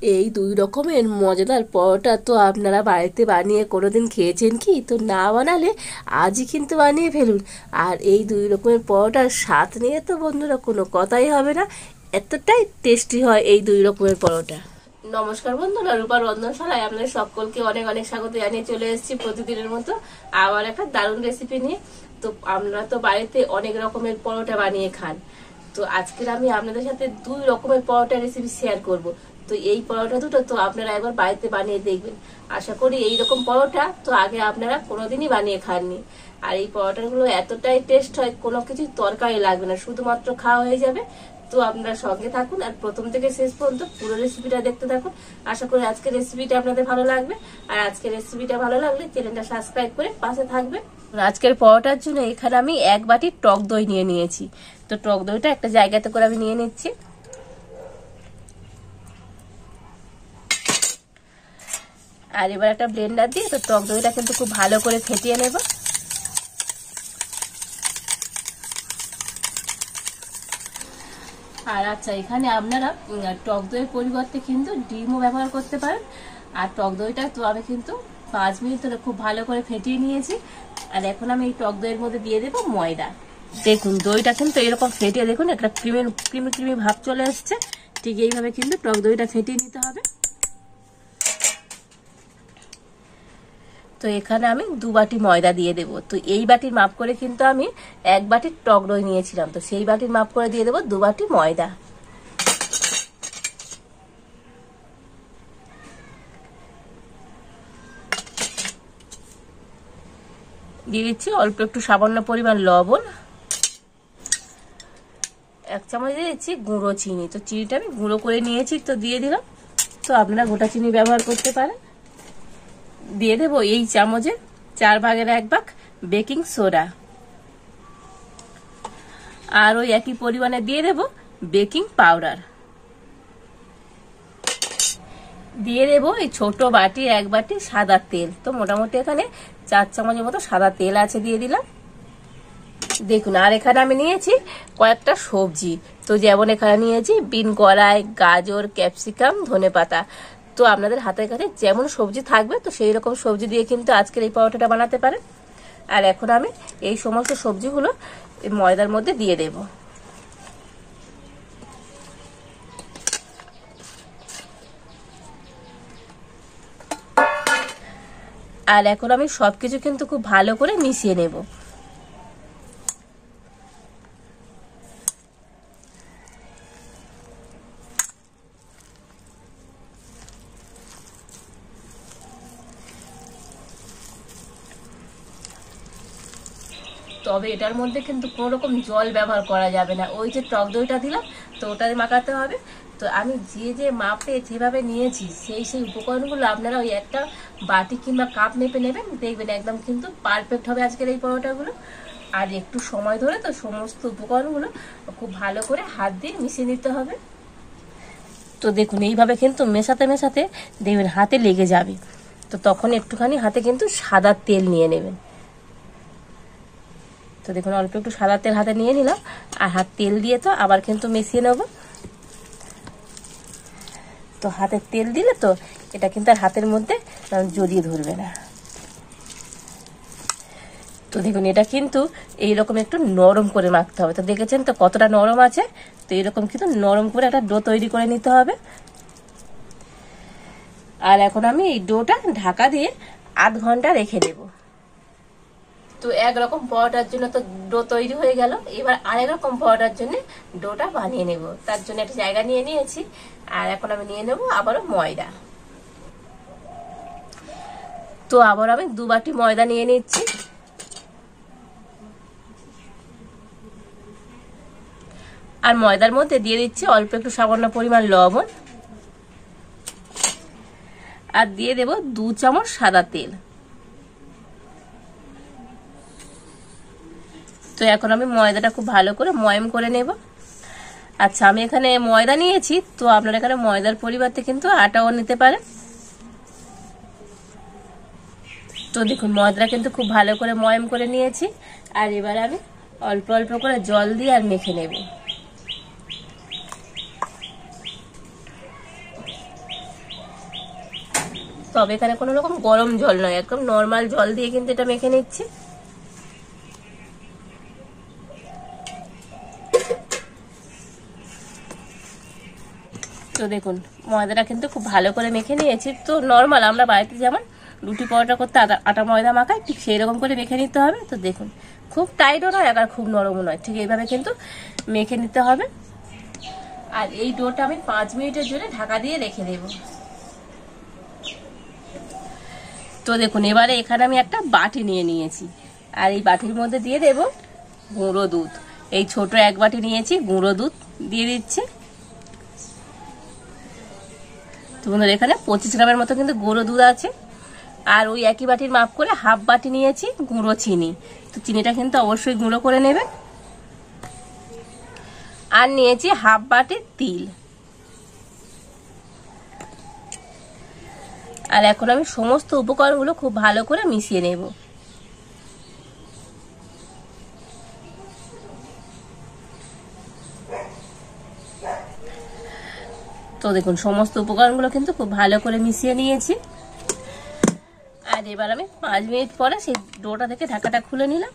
এই দুই রকমের মজাদার পরোটা তো আপনারা বাড়িতে বানিয়ে কোনোদিন খেয়েছেন কি? তো না বানালে আজই কিন্তু বানিয়ে ফেলুন। আর এই দুই রকমের পরোটার স্বাদ নিয়ে তো বন্ধুরা কোনো কথাই হবে না, এতটাই টেস্টি হয় এই দুই রকমের পরোটা। নমস্কার বন্ধুরা, রূপার রন্ধনশালায় আপনাদের সকলকে অনেক অনেক স্বাগত জানিয়ে চলে এসেছি প্রতিদিনের মতো আবার একটা দারুণ রেসিপি নিয়ে। তো আমরা তো বাড়িতে অনেক রকমের পরোটা বানিয়ে খান, তো আজকের আমি আপনাদের সাথে দুই রকমের পরোটা রেসিপি শেয়ার করব। তো এই পরোটা দুটো তো আপনারা একবার বাড়িতে বানিয়ে দেখবেন। আশা করি এই রকম পরোটা তো আগে আপনারা কোনোদিনই বানিয়ে খাননি। আর এই পরোটাগুলো এতটাই টেস্ট হয়, কোনো কিছু তরকারি লাগবে না, শুধুমাত্র খাওয়া হয়ে যাবে। তো আপনারা সঙ্গে থাকুন আর প্রথম থেকে শেষ পর্যন্ত পুরো রেসিপিটা দেখতে থাকুন। আশা করি আজকের রেসিপিটা আপনাদের ভালো লাগবে। আর আজকের রেসিপিটা ভালো লাগলে চ্যানেলটা সাবস্ক্রাইব করে পাশে থাকবেন। আজকের পরোটার জন্য এখানে আমি 1 বাটি টক দই নিয়ে নিয়েছি। তো টক দইটা একটা জায়গাতে করে আমি নিয়ে নিচ্ছি। আর এবার একটা ব্লেন্ডার দিয়ে তো টক দইটা কিন্তু খুব ভালো করে ফেটিয়ে নেব। আর আচ্ছা, এখানে আপনারা টক দইয়ের পরিবর্তে কিন্তু ডিমও ব্যবহার করতে পারেন। আর টক দইটা তো আমি কিন্তু 5 মিনিট ধরে খুব ভালো করে ফেটিয়ে নিয়েছি। আর এখন আমি এই টক দইয়ের মধ্যে দিয়ে দেবো ময়দা। দেখুন দইটা কিন্তু এরকম ফেটিয়ে দেখুন একটা ক্রিমি ক্রিমি ক্রিমি ভাব চলে আসছে। ঠিক এইভাবে কিন্তু টক দইটা ফেটিয়ে নিতে হবে। তো এখানে আমি 2 বাটি ময়দা দিয়ে দেবো। তো এই বাটির মাপ করে কিন্তু আমি 1 বাটির টক দই নিয়েছিলাম, তো সেই বাটির মাপ করে দিয়ে দেবো 2 বাটি ময়দা। দিয়ে দিচ্ছি অল্প একটু সামান্য পরিমাণ লবণ, 1 চামচ দিয়ে দিচ্ছি গুঁড়ো চিনি। তো চিনিটা আমি গুঁড়ো করে নিয়েছি, তো দিয়ে দিলাম। তো আপনারা গোটা চিনি ব্যবহার করতে পারেন। দিয়ে দেবো এই চামচে 4 ভাগের 1 ভাগ বেকিং সোডা। আর ওই একই পরিমাণে দিয়ে দেবো বেকিং পাউডার। দিয়ে দেবো এই ছোট বাটি 1 বাটি সাদা তেল। তো মোটামুটি এখানে 4 চামচের মতো সাদা তেল আছে, দিয়ে দিলাম। দেখুন আর এখানে আমি নিয়েছি কয়েকটা সবজি। তো যেমন এখানে নিয়েছি বিন কড়াই, গাজর, ক্যাপসিকাম, ধনেপাতা। তো আপনাদের হাতের কাছে যেমন সবজি থাকবে তো সেই রকম সবজি দিয়ে কিন্তু আজকের এই পরোটাটা বানাতে পারেন। আর এখন আমি এই সমস্ত সবজিগুলো এই ময়দার মধ্যে দিয়ে দেব। আর এখন আমি সবকিছু কিন্তু খুব ভালো করে মিশিয়ে নেব। তবে এটার মধ্যে কিন্তু কোনো রকম জল ব্যবহার করা যাবে না। ওই যে টক দইটা দিলাম তো ওটাই মাখাতে হবে। তো আমি যে যে মাপে যেভাবে নিয়েছি সেই সেই উপকরণগুলো আপনারা ওই একটা বাটি কিংবা কাপ মেপে নেবেন, দেখবেন একদম কিন্তু পারফেক্ট হবে আজকের এই পরোটাগুলো। আর একটু সময় ধরে তো সমস্ত উপকরণগুলো খুব ভালো করে হাত দিয়ে মিশিয়ে নিতে হবে। তো দেখুন এইভাবে কিন্তু মেশাতে মেশাতে দেখবেন হাতে লেগে যাবে। তো তখন একটুখানি হাতে কিন্তু সাদা তেল নিয়ে নেবেন। তো দেখুন অল্প একটু সাদা তেল হাতে নিয়ে নিলাম। আর হাত তেল দিয়ে তো আবার কিন্তু মিশিয়ে নেব। তো হাতে তেল দিলে তো এটা কিন্তু আর হাতের মধ্যে জড়িয়ে ধরবে না। তো দেখুন এটা কিন্তু এইরকম একটু নরম করে মাখতে হবে। তো দেখেছেন তো কতটা নরম আছে। তো এরকম কিন্তু নরম করে একটা ডো তৈরি করে নিতে হবে। আর এখন আমি এই ডোটা ঢাকা দিয়ে 8 ঘন্টা রেখে দেব। তো একরকম পরোটার জন্য তো ডো তৈরি হয়ে গেল। এবার আরেক রকম পরোটার জন্য ডোটা বানিয়ে নেব। তার জন্য একটা জায়গা নিয়ে নিয়েছি। আর এখন আমি নিয়ে নেব আবারও ময়দা। তো আবার আমি 2 বাটি ময়দা নিয়ে নিচ্ছি। আর ময়দার মধ্যে দিয়ে দিচ্ছি অল্প একটু সামান্য পরিমাণ লবণ। আর দিয়ে দেব 2 চামচ সাদা তেল। তো এখন আমি ময়দাটা খুব ভালো করে ময়ম করে নেব। আচ্ছা আমি এখানে ময়দা নিয়েছি, তো আপনারা এখানে ময়দার পরিবর্তে কিন্তু আটাও নিতে পারেন। তো দেখুন ময়দাটা কিন্তু খুব ভালো করে ময়ম করে নিয়েছি। আর এবার আমি অল্প অল্প করে জল দিয়ে আর মেখে নেব। তবে এখানে কোনো রকম গরম জল নয়, একদম নর্মাল জল দিয়ে কিন্তু এটা মেখে নিচ্ছি। তো দেখুন ময়দাটা কিন্তু খুব ভালো করে মেখে নিয়েছি। তো নর্মাল আমরা বাড়িতে যেমন রুটি পরোটা করতে আটা ময়দা মাখাই, ঠিক সেই রকম করে মেখে নিতে হবে। তো দেখুন খুব টাইটও নয় আর খুব নরমও নয়, ঠিক এইভাবে কিন্তু মেখে নিতে হবে। আর এই ডোটা আমি 5 মিনিটের জন্য ঢাকা দিয়ে রেখে দেব। তো দেখুন এবারে এখানে আমি একটা বাটি নিয়ে নিয়েছি, আর এই বাটির মধ্যে দিয়ে দেব গুঁড়ো দুধ। এই ছোট এক বাটি নিয়েছি, গুঁড়ো দুধ দিয়ে দিচ্ছি। তো বন্ধুরা এখানে 25 গ্রামের মতো কিন্তু গুঁড়ো দুধ আছে। আর ওই একই বাটির মাপ করে হাফ বাটি নিয়েছি গুঁড়ো চিনি। তো চিনিটা কিন্তু অবশ্যই গুঁড়ো করে নেবে। আর নিয়েছি হাফ বাটি তিল। আর এখন আমি সমস্ত উপকরণগুলো খুব ভালো করে মিশিয়ে নেব। তো দেখুন সমস্ত উপকরণগুলো কিন্তু খুব ভালো করে মিশিয়ে নিয়েছি। আর এবার আমি 5 মিনিট পরে সেই ডোটা থেকে ঢাকাটা খুলে নিলাম।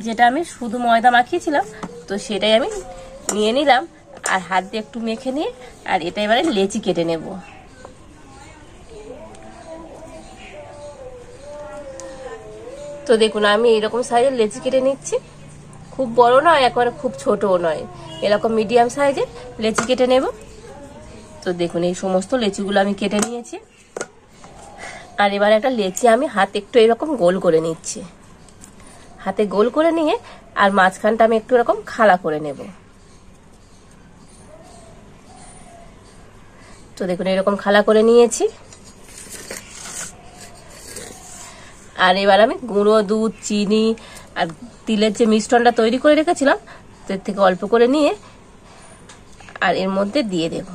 যেটা আমি শুধু ময়দা মাখিয়েছিলাম, তো সেটাই আমি নিয়ে নিলাম আর হাত দিয়ে একটু মেখে নিয়ে আর এটা এবারে লেচি কেটে নেব। তো দেখুন আমি এরকম সাইজের লেচি কেটে নিচ্ছি। খুব বড় নয়, একেবারে খুব ছোটও নয়, এরকম মিডিয়াম সাইজের লেচি কেটে নেব। তো দেখুন এই সমস্ত লেচিগুলো আমি কেটে নিয়েছি। আর এবার একটা লেচি আমি হাতে একটু এরকম গোল করে নিচ্ছি। হাতে গোল করে নিয়ে আর মাঝখানটা আমি একটু এরকম খালা করে নেব। তো দেখুন এরকম খালা করে নিয়েছি। আর এবার আমি গুঁড়ো দুধ, চিনি আর তিলের যে মিশ্রণটা তৈরি করে রেখেছিলাম, এর থেকে অল্প করে নিয়ে আর এর মধ্যে দিয়ে দেব।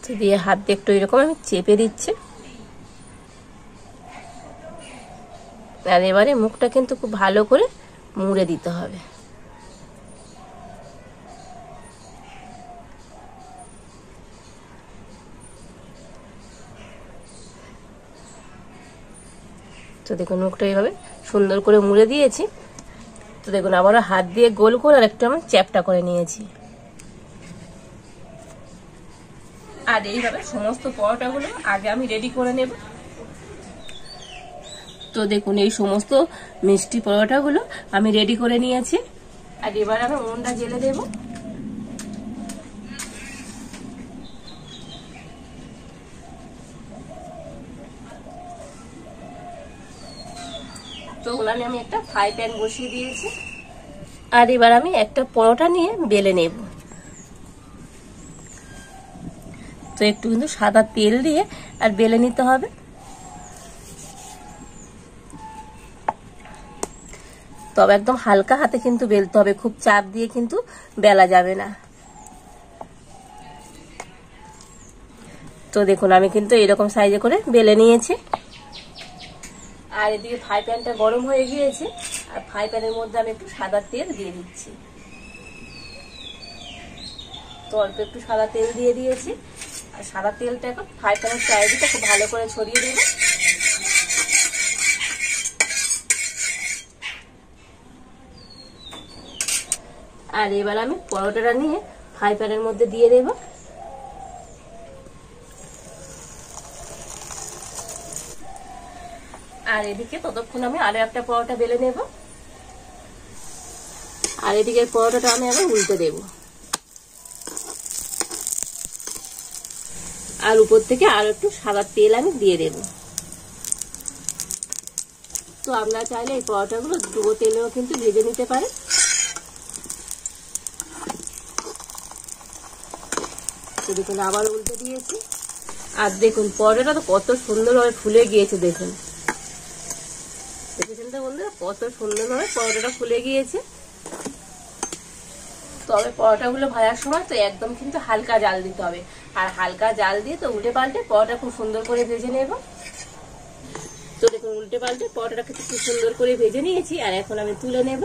তো দিয়ে হাত দিয়ে একটু এরকম আমি চেপে দিচ্ছি। আর এবারে মুখটা কিন্তু খুব ভালো করে মুড়ে দিতে হবে। তো দেখুন মুখটা এইভাবে সুন্দর করে মুড়ে দিয়েছি। তো দেখুন আবারও হাত দিয়ে গোল করে আর একটু আমি চ্যাপটা করে নিয়েছি। আর এইভাবে সমস্ত পরোটাগুলো আগে আমি রেডি করে নেব। তো দেখুন এই সমস্ত মিষ্টি পরোটাগুলো আমি রেডি করে নিয়েছি। আর এবার আমি উনুনটা জ্বেলে দেব। তো উনানে আমি একটা ফ্রাই প্যান বসিয়ে দিয়েছি। আর এবার আমি একটা পরোটা নিয়ে বেলে নেব। তো একটু কিন্তু সাদা তেল দিয়ে আর বেলে নিতে হবে। তবে একদম হালকা হাতে কিন্তু বেলতে হবে, খুব চাপ দিয়ে কিন্তু বেলা যাবে না। তো দেখুন আমি কিন্তু এরকম সাইজে করে বেলে নিয়েছি। আর এদিকে ফ্রাই প্যানটা গরম হয়ে গিয়েছে, আর ফ্রাই প্যানের মধ্যে আমি একটু সাদা তেল দিয়ে দিচ্ছি। তো অল্প একটু সাদা তেল দিয়ে দিয়েছি। আর সাদা তেলটা এখন ফ্রাই প্যানের চারিদিকে খুব ভালো করে ছড়িয়ে দেব। আর এবার আমি পরোটাটা নিয়ে ফ্রাই প্যানের মধ্যে দিয়ে দেব। আর এদিকে ততক্ষণ আমি আরো একটা পরোটা বেলে নেব। আর এদিকে পরোটাটা আমি আবার উল্টে দেব। আর উপর থেকে আরো একটু সাদা তেল আমি দিয়ে দেব। তো আপনারা চাইলে এই পরোটাগুলো ডুবো তেলেও কিন্তু ভেজে নিতে পারেন। তো দেখুন আবার উল্টে দিয়েছি। আর দেখুন পরোটাটা তো কত সুন্দরভাবে ফুলে গিয়েছে। দেখুন দেখেছেন তো বন্ধুরা, কত সুন্দরভাবে পরোটাটা ফুলে গিয়েছে। তবে পরোটাগুলো ভাজার সময় তো একদম কিন্তু হালকা জাল দিতে হবে। আর হালকা জাল দিয়ে তো উল্টে পাল্টে পরোটা খুব সুন্দর করে ভেজে নেব। তো দেখুন উল্টে পাল্টে পরোটাটা খুব সুন্দর করে ভেজে নিয়েছি। আর এখন আমি তুলে নেব।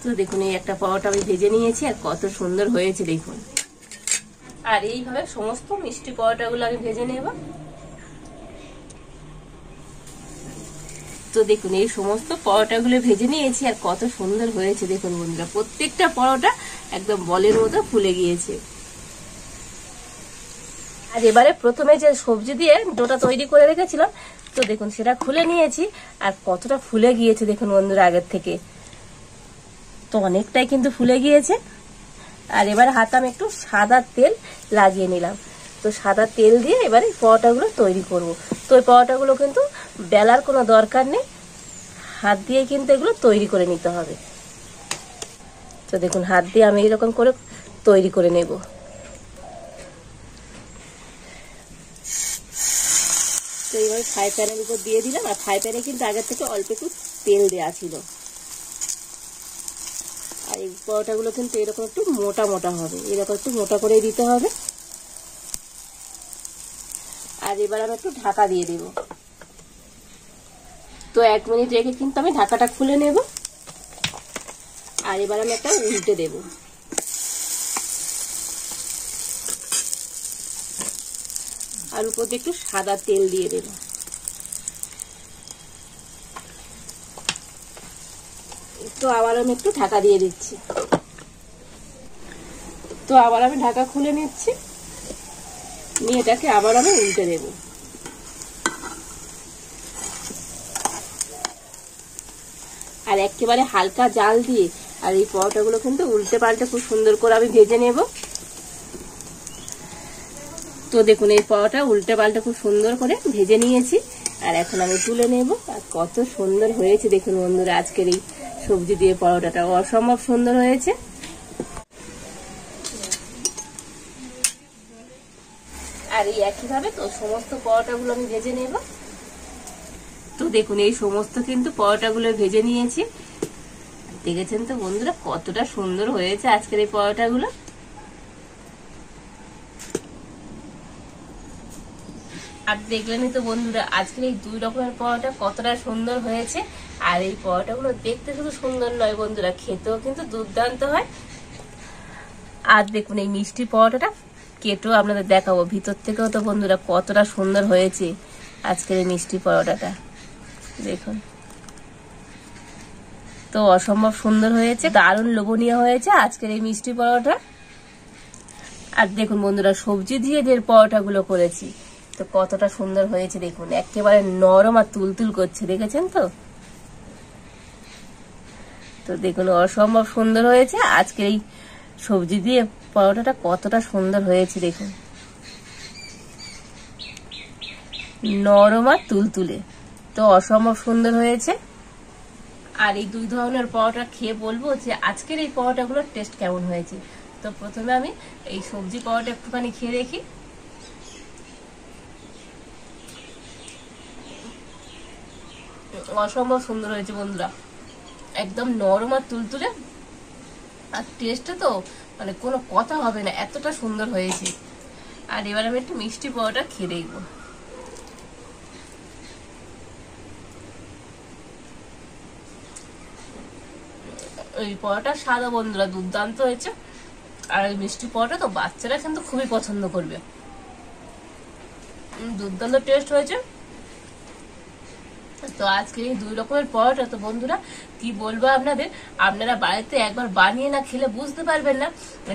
তো দেখুন এই একটা পরোটা আমি ভেজে নিয়েছি আর কত সুন্দর হয়েছে দেখুন। আর এইভাবে সমস্ত মিষ্টি পরোটাগুলো আমি ভেজে নেব। তো দেখুন এই সমস্ত পরোটাগুলো ভেজে নিয়েছি আর কত সুন্দর হয়েছে দেখুন বন্ধুরা, প্রত্যেকটা পরোটা একদম বলের মতো ফুলে গিয়েছে। আর এবারে প্রথমে যে সবজি দিয়ে ডোটা তৈরি করে রেখেছিলাম, তো দেখুন সেটা খুলে নিয়েছি আর কতটা ফুলে গিয়েছে দেখুন বন্ধুরা আগের থেকে, তো অনেকটাই কিন্তু ফুলে গিয়েছে। আর এবারে হাতে আমি একটু সাদা তেল লাগিয়ে নিলাম। তো সাদা তেল দিয়ে এবারে পরোটাগুলো তৈরি করব। তো ওই পরোটাগুলো কিন্তু বেলার কোনো দরকার নেই, হাত দিয়ে কিন্তু এগুলো তৈরি করে নিতে হবে। তো দেখুন হাত দিয়ে আমি এরকম করে তৈরি করে নেব। তো এইভাবে ফ্রাই প্যানের উপর দিয়ে দিলাম, আর ফ্রাই প্যানে কিন্তু আগের থেকে অল্প একটু তেল দেওয়া ছিল। আর এই পরোটাগুলো কিন্তু এরকম একটু মোটা মোটা হবে, এরকম একটু মোটা করে দিতে হবে। আর এবার আমি একটু ঢাকা দিয়ে দেব। তো 1 মিনিট রেখে কিন্তু আমি ঢাকাটা খুলে নেব। আর এবার আমি একটা উল্টে দেব। আর উপর দিয়ে একটু সাদা তেল দিয়ে দেব। তো আবার আমি একটু ঢাকা দিয়ে দিচ্ছি। তো আবার আমি ঢাকা খুলে নিচ্ছি, নিয়ে এটাকে আবার আমি উল্টে দেব। আর একেবারে হালকা জাল দিয়ে আর এই পরোটাগুলো কিন্তু উল্টে পাল্টে খুব সুন্দর করে আমি ভেজে নেব। তো দেখুন এই পরোটা উল্টে পাল্টে খুব সুন্দর করে ভেজে নিয়েছি, আর এখন আমি তুলে নেব। আর কত সুন্দর হয়েছে দেখুন বন্ধুরা, আজকের এই সবজি দিয়ে পরোটাটা অসম্ভব সুন্দর হয়েছে। আর এই একইভাবে তো সমস্ত পরোটাগুলো আমি ভেজে নেব। তো দেখুন এই সমস্ত কিন্তু পরোটাগুলো ভেজে নিয়েছি, দেখেছেন তো বন্ধুরা কতটা সুন্দর হয়েছে আজকের এই পরোটাগুলো। আর দেখলেনই তো বন্ধুরা আজকের এই 2 রকমের পরোটা কতটা সুন্দর হয়েছে। আর এই পরোটাগুলো দেখতে শুধু সুন্দর নয় বন্ধুরা, খেতেও কিন্তু দুর্দান্ত হয়। আর দেখুন এই মিষ্টি পরোটাটা কেটেও আপনাদের দেখাবো ভিতর থেকেও তো বন্ধুরা কতটা সুন্দর হয়েছে আজকের এই মিষ্টি পরোটাটা দেখুন। তো অসম্ভব সুন্দর হয়েছে, দারুণ লোভনীয় হয়েছে আজকের এই মিষ্টি পরোটা। আর দেখুন বন্ধুরা সবজি দিয়ে যে পরোটাগুলো করেছি তো কতটা সুন্দর হয়েছে দেখুন, একেবারে নরম আর তুলতুল করছে, দেখেছেন তো। তো দেখুন অসম্ভব সুন্দর হয়েছে আজকের এই সবজি দিয়ে পরোটাটা, কতটা সুন্দর হয়েছে দেখুন, নরম আর তুলতুলে, তো অসম্ভব সুন্দর হয়েছে। আর এই 2 ধরনের পরোটা খেয়ে বলবো যে আজকের এই পরোটাগুলোর টেস্ট কেমন হয়েছে। তো প্রথমে আমি এই সবজি পরোটা একটুখানি খেয়ে দেখি। অসম্ভব সুন্দর হয়েছে বন্ধুরা, একদম নরম আর তুলতুলে, আর টেস্টটা তো মানে কোনো কথা হবে না, এতটা সুন্দর হয়েছে। আর এবার আমি একটু মিষ্টি পরোটা খেয়ে দেখবো। এই পরোটা স্বাদ বন্ধুরা দুর্দান্ত হয়েছে। আর এই মিষ্টি পরোটা তো বাচ্চারা কিন্তু খুবই পছন্দ করবে, দুর্দান্ত টেস্ট হয়েছে। তো আজকে এই 2 রকমের পরোটা তো বন্ধুরা কি বলবো আপনাদের, আপনারা বাড়িতে একবার বানিয়ে না খেলে বুঝতে পারবেন না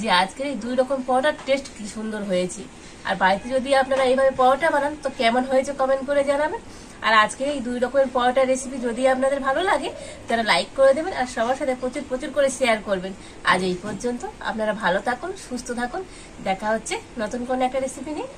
যে আজকের এই 2 রকম পরোটার টেস্ট কি সুন্দর হয়েছে। আর বাড়িতে যদি আপনারা এইভাবে পরোটা বানান তো কেমন হয়েছে কমেন্ট করে জানাবেন। আর আজকের এই 2 রকমের পরোটার রেসিপি যদি আপনাদের ভালো লাগে তারা লাইক করে দেবেন আর সবার সাথে প্রচুর প্রচুর করে শেয়ার করবেন। আজ এই পর্যন্ত, আপনারা ভালো থাকুন, সুস্থ থাকুন, দেখা হচ্ছে নতুন কোনো একটা রেসিপি নিয়ে।